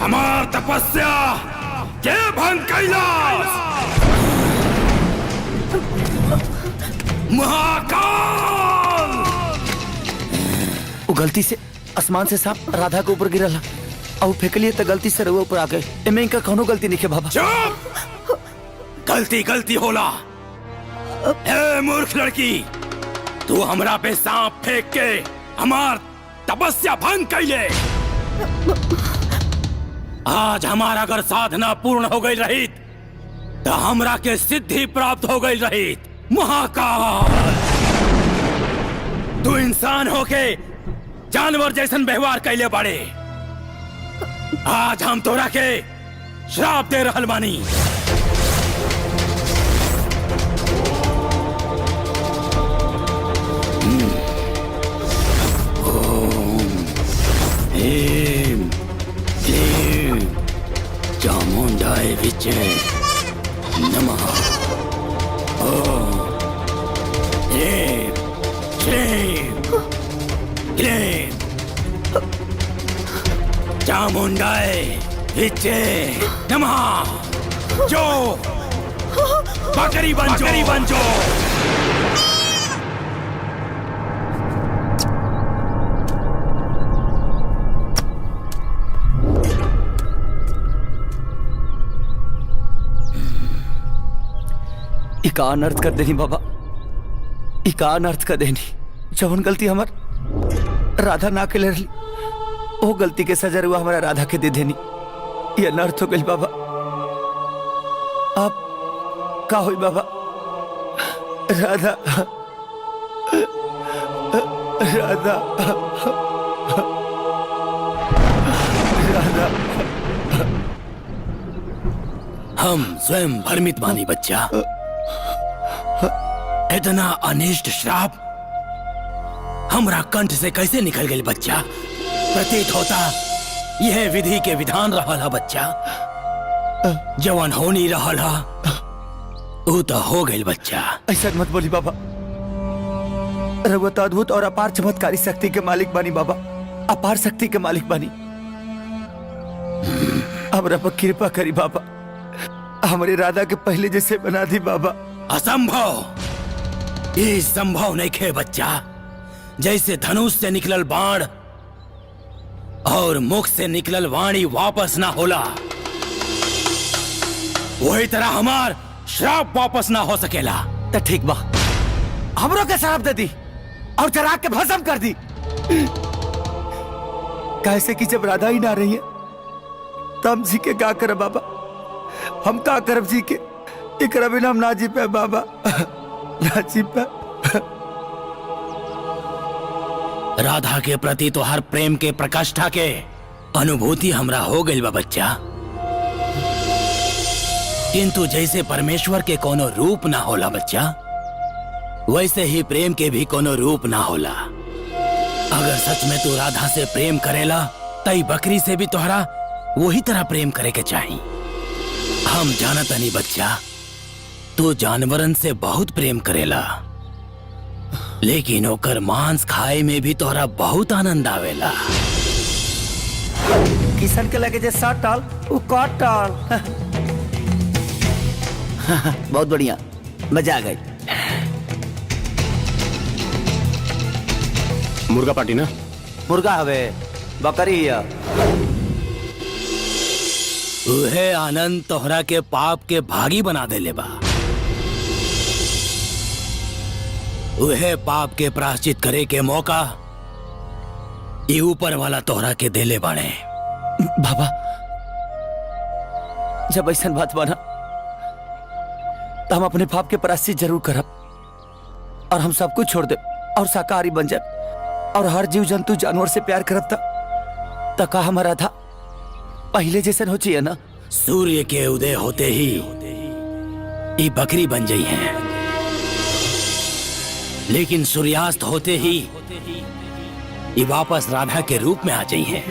हमार तपस्या के भंग कैलाश महाकाल। वो गलती से आसमान से सांप राधा के ऊपर गिरला और फेंकलिए तो गलती से रउआ ऊपर आ गए। एमे इनका कौनो गलती नहीं है बाबा। चुप! गलती गलती होला। ए मूर्ख लड़की, तू हमरा पे सांप फेंक के हमार तपस्या भंग कैले। आज हमारा अगर साधना पूर्ण हो गई रही तो हमरा के सिद्धि प्राप्त हो गई रही। महाकाल, तू इंसान होके जानवर जैसन व्यवहार कैले बाड़े। आज हम तोरा के श्राप दे रहल बानी। Him, Him, Chamundai Viche, Namaha. Oh, Him, Him, Him, Chamundai Viche, Namaha. जो बकरी बन जो। इका अनर्थ कर देनी बाबा, इका अनर्थ कर देनी। जवन गलती हमार राधा ना के ले रही, वो गलती के सजा हुआ हमारा राधा के दे देनी। ये अनर्थ हो गई बाबा। आप का हुई बाबा? राधा राधा राधा हम स्वयं भ्रमित बानी बच्चा। इतना अनिष्ट श्राप हमरा कंठ से कैसे निकल गई बच्चा? प्रतीत होता यह विधि के विधान रहल बच्चा। जवन होनी रहल वो तो हो गई बच्चा। ऐसा मत बोली बाबा। रघुवत अद्भुत और अपार चमत्कारी शक्ति के मालिक बानी बाबा, अपार शक्ति के मालिक बानी। हमरा पर कृपा करी बाबा, हमारी राधा के पहले जैसे बना दी बाबा। असंभव, ये संभव नहीं खे बच्चा। जैसे धनुष से निकलल बाण और मुख से निकलल वाणी वापस ना होला, वही तरह हमार श्राप वापस ना हो सकेला। तो ठीक बा, हमरों के श्राप दे दी और चराग के भस्म कर दी। कैसे कि जब राधा ही ना रही है तो हम जी के का कर बाबा? हम का करब जी के? एक बिना हम ना जी पे बाबा, ना जी पे। राधा के प्रति तो हर प्रेम के प्रकाष्ठा के अनुभूति हमरा हो गई बा बच्चा। किंतु जैसे परमेश्वर के कोनो रूप ना होला बच्चा, वैसे ही प्रेम के भी कोनो रूप ना होला। अगर सच में तू राधा से प्रेम करेला तई बकरी से भी तोहरा वही तरह प्रेम करे के चाहिए। हम जानत नहीं बच्चा, तू जानवरन से बहुत प्रेम करेला, लेकिन ओकर मांस खाए में भी तोहरा बहुत आनंद आवेला। किसान के लगे जे साटाल वो काटाल। बहुत बढ़िया, मजा आ गई। मुर्गा पार्टी ना? मुर्गा हवे, बकरी है। उहे आनंद तोहरा के पाप के भागी बना देले बा। उहे पाप के प्रायश्चित करे के मौका ये ऊपर वाला तोहरा के देले बाड़े। बाबा जब ऐसा बात बना तो हम अपने पाप के प्रायश्चित जरूर करब और हम सब कुछ छोड़ दे और शाकाहारी बन जाए और हर जीव जंतु जानवर से प्यार करब तक का हमारा था पहले जैसे हो चाहिए ना। सूर्य के उदय होते ही ये बकरी बन गई है, लेकिन सूर्यास्त होते ही ये वापस राधा के रूप में आ गई है।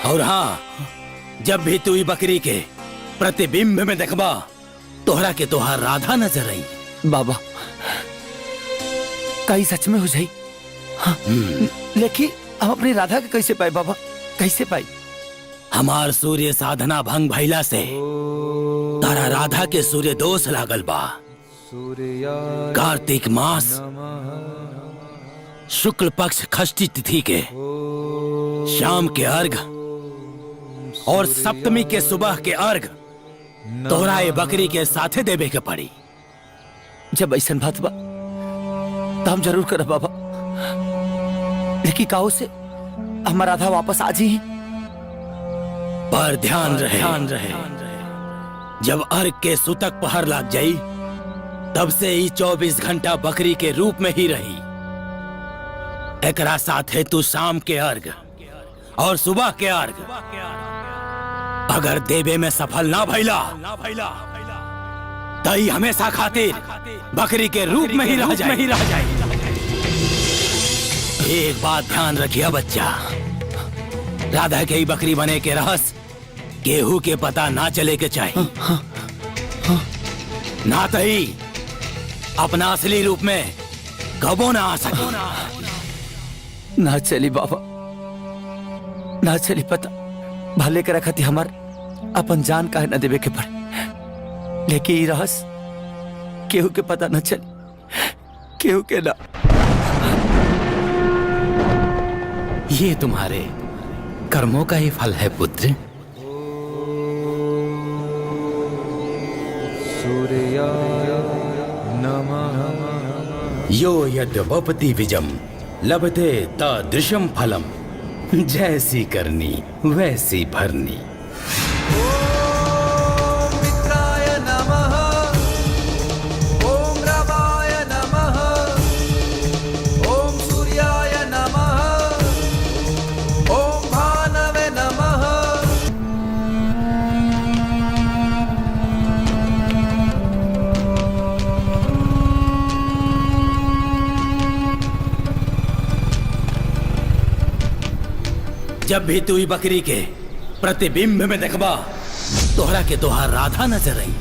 और हाँ, जब भी तू बकरी के प्रतिबिंब में देखबा तोहरा के तोहार राधा नजर आई। बाबा कहीं सच में हो जाई। हाँ, लेकिन हम अपनी राधा के कैसे पाए बाबा, कैसे पाई? हमार सूर्य साधना भंग भइला से तारा राधा के सूर्य दोष लागल बा। कार्तिक मास शुक्ल पक्ष षष्ठी तिथि के शाम के अर्घ और सप्तमी के सुबह के अर्घ तोहरा ये बकरी के साथे देवे के पड़ी। जब ऐसा बात बा तो हम जरूर करब बाबा, लेकिन काहो से हमारा राधा वापस आ जी। पर ध्यान रहे जब अर्घ के सुतक पहर लाग जाई तब से ही 24 घंटा बकरी के रूप में ही रही। एकरा साथे तू शाम के अर्घ और सुबह के अर्घ अगर देवे में सफल ना भइला तई हमेशा खातिर बकरी के रूप में ही रह जाए। एक बात ध्यान रखिए बच्चा, राधा के ही बकरी बने के रहस्य केहू के पता ना चले के चाहिए। ना तई अपना असली रूप में कबो ना आ सके। ना चली बाबा, ना चली। पता भले के रखती हमार अपन जान काहे न देवे के पड़े, लेकिन ये रहस्य केहू के पता न चले, केहू के ना। ये तुम्हारे कर्मों का ही फल है पुत्र। सूर्याय नमः। यो यद्वपति विजम लभते तादृशम फलम, जैसी करनी वैसी भरनी। ओम मित्राय नमः। ओम रवाय नमः। ओम सूर्याय नमः। ओम भानवे नमः। जब भी तू ई बकरी के प्रतिबिंब में देखबा तोहरा के तोहार राधा नजर आई।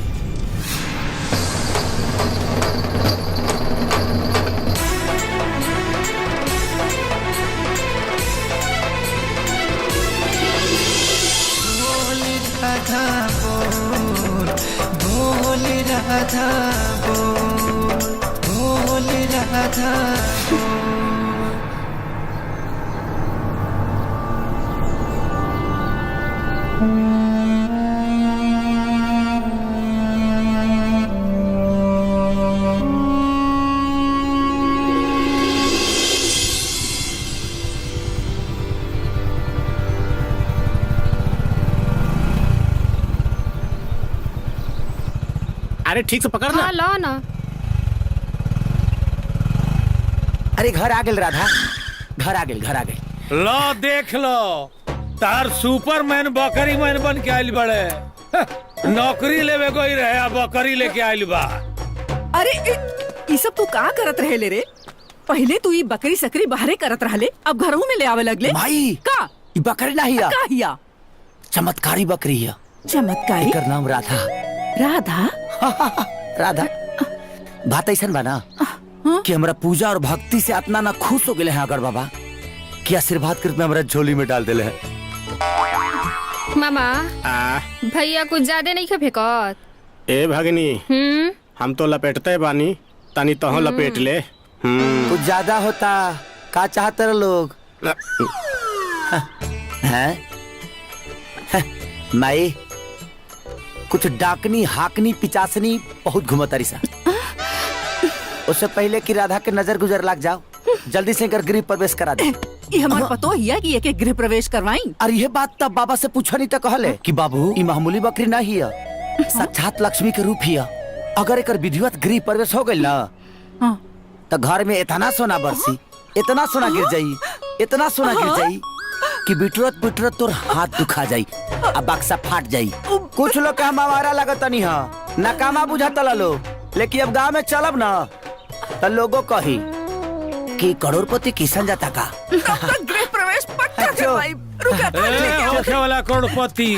राधा बोल, बोल राधा बोल, बोल राधा बोल। अरे ठीक से पकड़ ना। हाँ लो ना। अरे घर आ गेल राधा, घर आ गेल। लो देख लो, तार सुपरमैन बकरी मैन बन के आइल बड़े। नौकरी लेवे कोई रहे, अब बकरी लेके आइल बा। अरे ये सब तू का करत रहे ले रे? पहले तू ये बकरी सकरी बाहरे करत रहले, अब घरों में ले आवे लगले। माई का ई बकरी नहीं है, का हिया? चमत्कारी बकरी है। चमत्कारी? एकर नाम राधा। राधा? राधा बात ऐसा बना कि हमरा पूजा और भक्ति से इतना ना खुश हो गए हैं अगर बाबा कि आशीर्वाद करके हमरा झोली में डाल दिले है। मामा भैया कुछ ज्यादा नहीं खा फेंकत। ए भगनी, हम तो लपेटते बानी, तनी तहो लपेट ले। कुछ ज्यादा होता का चाहते लोग हैं? माई कुछ डाकनी हाकनी पिचासनी बहुत घुमतारी सा। उससे पहले कि राधा के नजर गुजर लग जाओ, जल्दी से गृह प्रवेश करा दे। ये हमार पतो हिया कि एक गृह प्रवेश करवाई। अरे ये बात तब बाबा से पूछा नहीं तो कहले कि बाबू ये मामूली बकरी ना ही है, साक्षात लक्ष्मी के रूप ही है। अगर एक विधिवत गृह प्रवेश हो गई ना तो घर में इतना सोना बरसी, इतना सोना गिर जाई, इतना सोना गिर जाई कि बिटरत बिटरत तोर हाथ दुखा जाई, अब बक्सा फाट जाई। कुछ लोग का हमारा लगता नहीं है, नकामा बुझाता लो, लेकिन अब गाँव में चलब ना तो लोगों कही कि करोड़पति किसान जाता का। गृह प्रवेश पक्का करवाई। रुका होखे वाला करोड़पति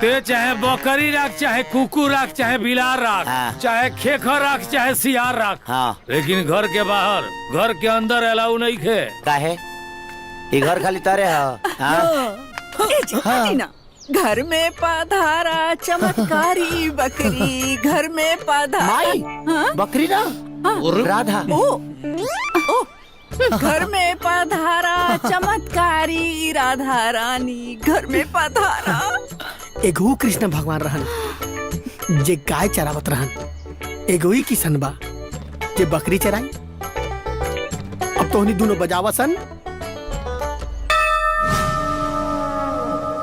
ते चाहे बकरी रख, चाहे कुकुर रख, चाहे बिलार रख, हाँ। चाहे खेखर रख, चाहे सियार रख, हाँ। लेकिन घर के बाहर, घर के अंदर अलाउ नहीं खे। काहे ये घर खाली तारे हाँ? हाँ। ना घर में पधारा चमत्कारी बकरी, घर में पधारा माई बकरी ना राधा ओ घर में पधारा चमत्कारी राधा रानी, घर में पधारा। एगो कृष्ण भगवान रहन जे गाय चरावत रहन, एगो ही किशन बा जे बकरी चराई। अब तोहनी दोनों बजावा सन।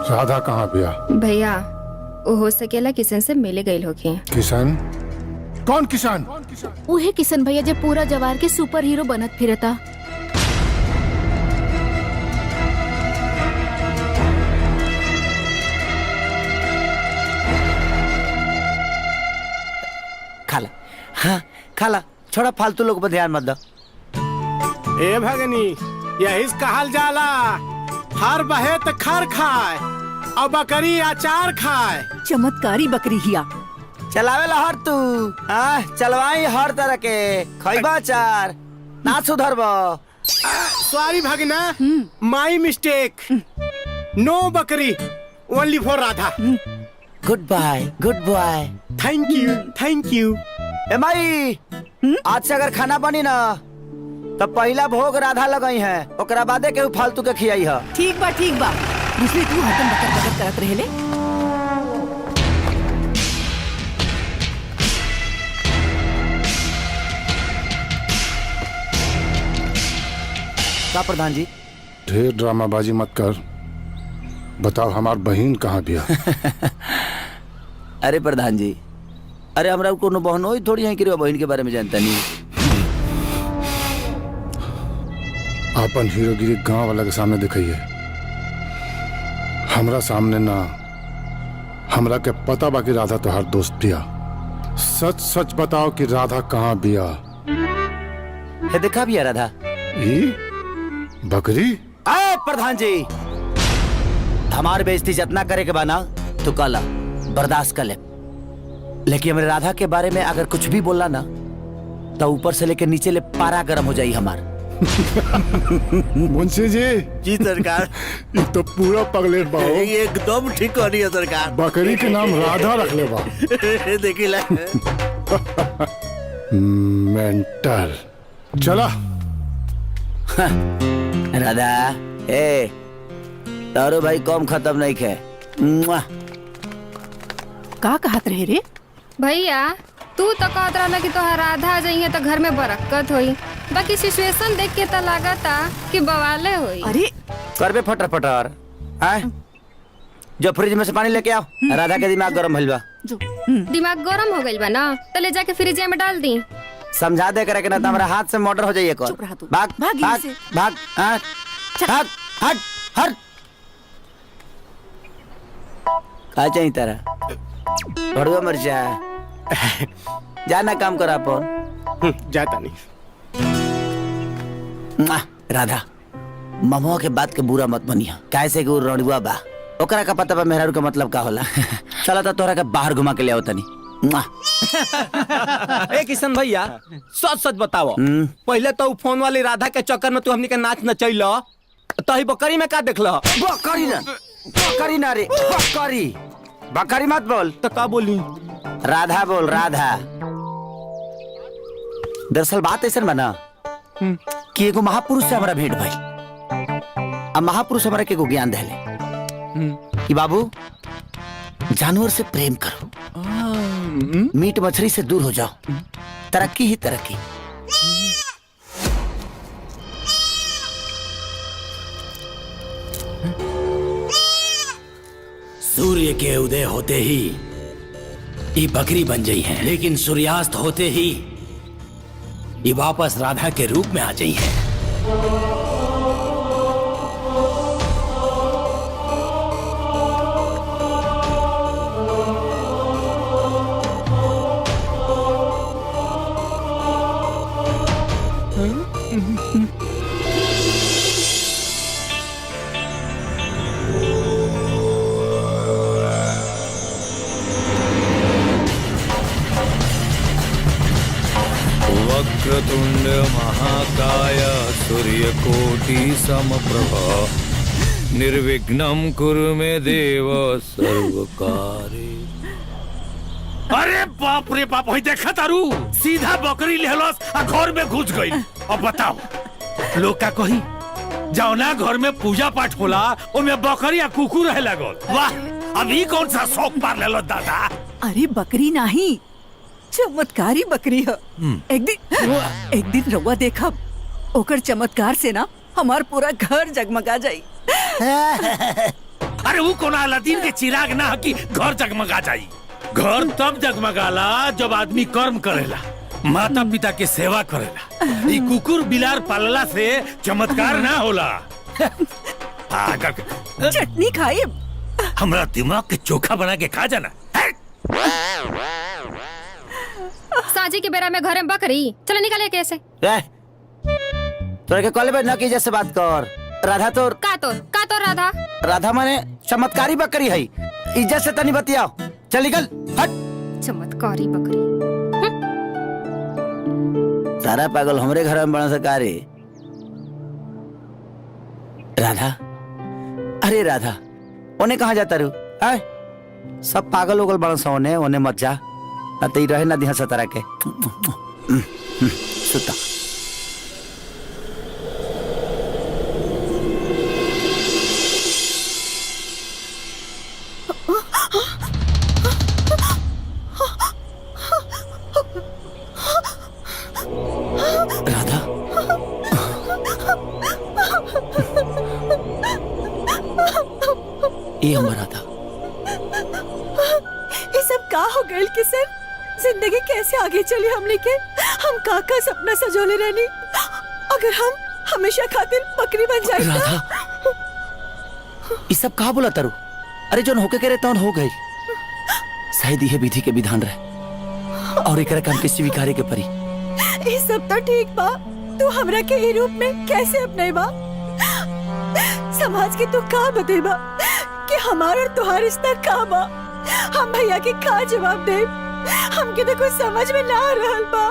राधा कहाँ बिया? भैया वो हो सकेला किशन से मिले गई होगी। किशन? कौन किशन? उहे किशन भैया जे पूरा जवार के सुपर हीरो बनत फिरता। खाला हाँ खाला, छोड़ा फालतू लोग पर ध्यान मत दो। ए भगनी, यही से कहल जाला हर बहे त खर खाए और बकरी अचार खाए। चमत्कारी बकरी हिया। चलावे ला हर तू हाँ, चलवाई हर तरह के खैबा चार ना सुधरबो। सॉरी भगना, माई मिस्टेक। नो बकरी, only for Radha. Good bye good boy. Thank you thank you. ए माई आज से अगर खाना बनी ना तो पहला भोग राधा लगाई है, ओकरा बादे के फालतू के खियाई है। ठीक बा ठीक बा। दूसरी तू हतन बकर बकर करत रहेले। का प्रधान जी? ढेर ड्रामाबाजी मत कर, बताओ हमार बहन कहाँ बिया? अरे प्रधान जी, अरे हमरा कोनो बहन होई थोड़ी है कि बहन के बारे में जानता नहीं। अपन हीरोगिरी गांव वाला के सामने दिखाइए, हमरा सामने ना। हमरा के पता बाकी राधा तोहार दोस्त बिया। सच सच बताओ कि राधा कहाँ बिया? है देखा भी है राधा? ई बकरी? अरे प्रधान जी, हमारे बेइज्जती जितना करे के बाना तो कला बर्दाश्त कर ले, लेकिन हमारे राधा के बारे में अगर कुछ भी बोला ना तो ऊपर से लेकर नीचे ले पारा गर्म हो जाई हमार। मुंशी जी। जी सरकार। ये तो पूरा पगलेट बा हो। एकदम ठीक कर रही है सरकार। बकरी के नाम राधा रख ले बा। देखी ला। मेंटल। चला राधा ए तारो भाई कम खत्म नहीं खे। का कहत रहे रे? भैया तू तो कहत रहला कि तोहर राधा आ जाइए तो घर में बरकत होई, बाकी सिचुएशन देख के तो लागता कि बवाले होई। अरे करबे फटर फटर आए, जो फ्रिज में से पानी लेके आओ। राधा के दिमाग गरम भइल बा। दिमाग गरम हो गइल बा ना, तो ले जाके फ्रिज में डाल दी। समझा दे करे के ना तो हमारा हाथ से मर्डर हो जाइए। चुप रहा तू। भाग भाग भाग यहाँ से। भाग हाँ, भाग हट हट। का चाहिए तेरा? भड़ुआ मर्चा जाना काम करा अपन। जाता नहीं। राधा ममुआ के बात के बुरा मत बनिया, कैसे कि रड़ुआ बा, ओकरा का पता बा मेहरारू का मतलब का होला। चला तो तोरा के बाहर घुमा के ले आओ तनी। ए किशन भैया सच सच बताओ, पहले तो फोन वाली राधा के चक्कर में तू हमनी के नाच नचैल, तो बकरी में का देखल? बकरी ना रे, बकरी बकरी मत बोल। तो का बोली? राधा बोल, राधा। दरअसल बात ऐसा बना कि एगो महापुरुष से हमारा भेंट भाई। अब महापुरुष हमारा के एगो ज्ञान देले कि बाबू जानवर से प्रेम करो, मीट मछली से दूर हो जाओ, तरक्की ही तरक्की। सूर्य के उदय होते ही ये बकरी बन गई है, लेकिन सूर्यास्त होते ही ये वापस राधा के रूप में आ गई है। वक्रतुंड महाकाय सूर्यकोटि समप्रभा निर्विघ्नं कुरु मे देव सर्वकार्ये। अरे बाप रे बाप, होई देखा तारू सीधा बकरी लेहलस आ घर में घुस गई। अब बताओ लोग का कही जाओ ना घर में पूजा पाठ होला ओमे बकरी आ कुकुर रहे लागल। वाह, अभी कौन सा शौक पार लेलो दादा। अरे बकरी नहीं, चमत्कारी बकरी है। एक दिन रउआ देखा, ओकर चमत्कार से ना हमार पूरा घर जगमगा जाई। अरे वो कौन अलादीन के चिराग ना कि घर जगमगा जाई। घर तब जगमगाला जब आदमी कर्म करेला, माता पिता के सेवा करेला। ये कुकुर बिलार पालला से चमत्कार ना होला। चटनी खाए, हमरा दिमाग के चोखा बना के खा जाना। साजी के बेरा में घर में बकरी, चलो निकले कैसे। तोरे के कॉलेज में न की जैसे बात कर। राधा तो का तो राधा राधा माने चमत्कारी बकरी है। इज्जत से तनी बतियाओ, चल निकल हट। चमत्कारी बकरी, सारा पागल हमरे घर में बना सकारे। राधा, अरे राधा ओने कहाँ जाता रू? आए सब पागल उगल बड़ा सा ओने मत जा, ना तो रहे ना दिहा सतारा के। सुता राधा, ये हमारा था। ये सब का हो गए किशन? जिंदगी कैसे आगे चली हमने के? हम का सपना सजोले रहनी, अगर हम हमेशा खातिर बकरी बन जाए। राधा, ये सब कहा बोला तारू? अरे जो होके करे तो हो गई। शायद ये विधि के विधान रहे और एक काम के स्वीकारे के परी। ये सब तो ठीक बा, तू हमरा के ही रूप में कैसे अपनेबा? समाज के तू का बतेबा कि हमारा और तुम्हारा रिश्ता का बा? हम भैया के का जवाब दे? हमके तो कुछ समझ में ना आ रहल बा।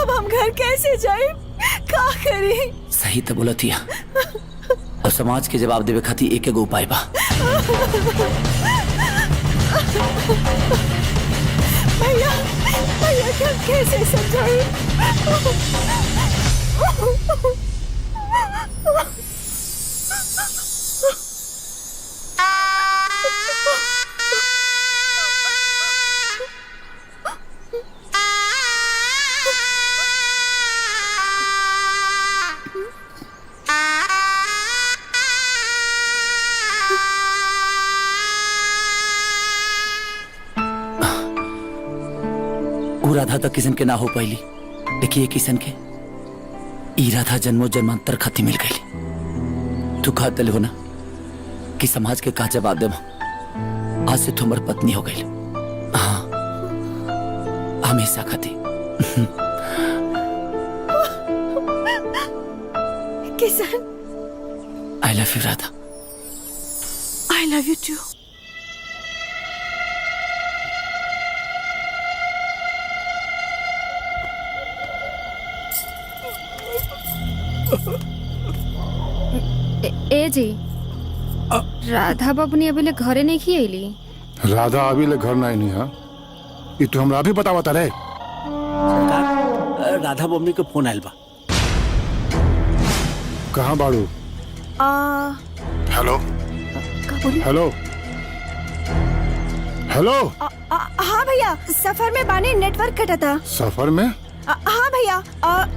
अब हम घर कैसे जाए, का करी? सही तो बोला थिया, और समाज के जवाब देवे खातिर एक एगो उपाय बा। भैया के हम कैसे समझाए? राधा तक किसन के ना हो पाईली, देखिए किसन के ई राधा जन्मों जन्मांतर खाती मिल गई। तू कहा तले हो ना कि समाज के का जवाब देव। आज से तुम्हारी पत्नी हो गई। हाँ, हमेशा खाती। Kisan, I love you Radha. I love you too. ए जी, राधा बबनी अभी ले घरे नहीं की आईली। राधा अभी ले घर नहीं है। ये तो हमरा भी बतावा तारे। सरकार, राधा बबनी के फोन आयल बा। कहाँ बाड़ू? Hello hello hello. हाँ भैया, सफर में बानी, नेटवर्क कटा था। सफर में? हाँ भैया,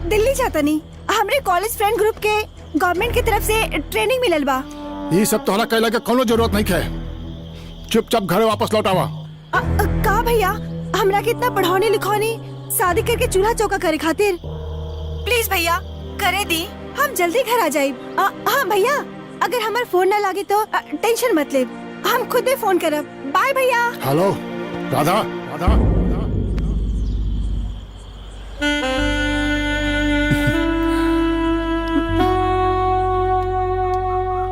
दिल्ली जाता नहीं। हमरे कॉलेज फ्रेंड ग्रुप के गवर्नमेंट की तरफ से ट्रेनिंग मिलल बा। ये सब तोहरा कहला के कोनो जरूरत नहीं है। चुपचाप घर वापस लौट आवा। का भैया, हमरा कितना पढ़ाने लिखौनी, शादी करके चूल्हा चौका करे खातिर। प्लीज भैया करे दी, हम जल्दी घर आ जाए। हाँ भैया, अगर हमार फोन न लागे तो टेंशन मत ले, हम खुद ही फोन करब। बाय भैया। हेलो राधा, राधा।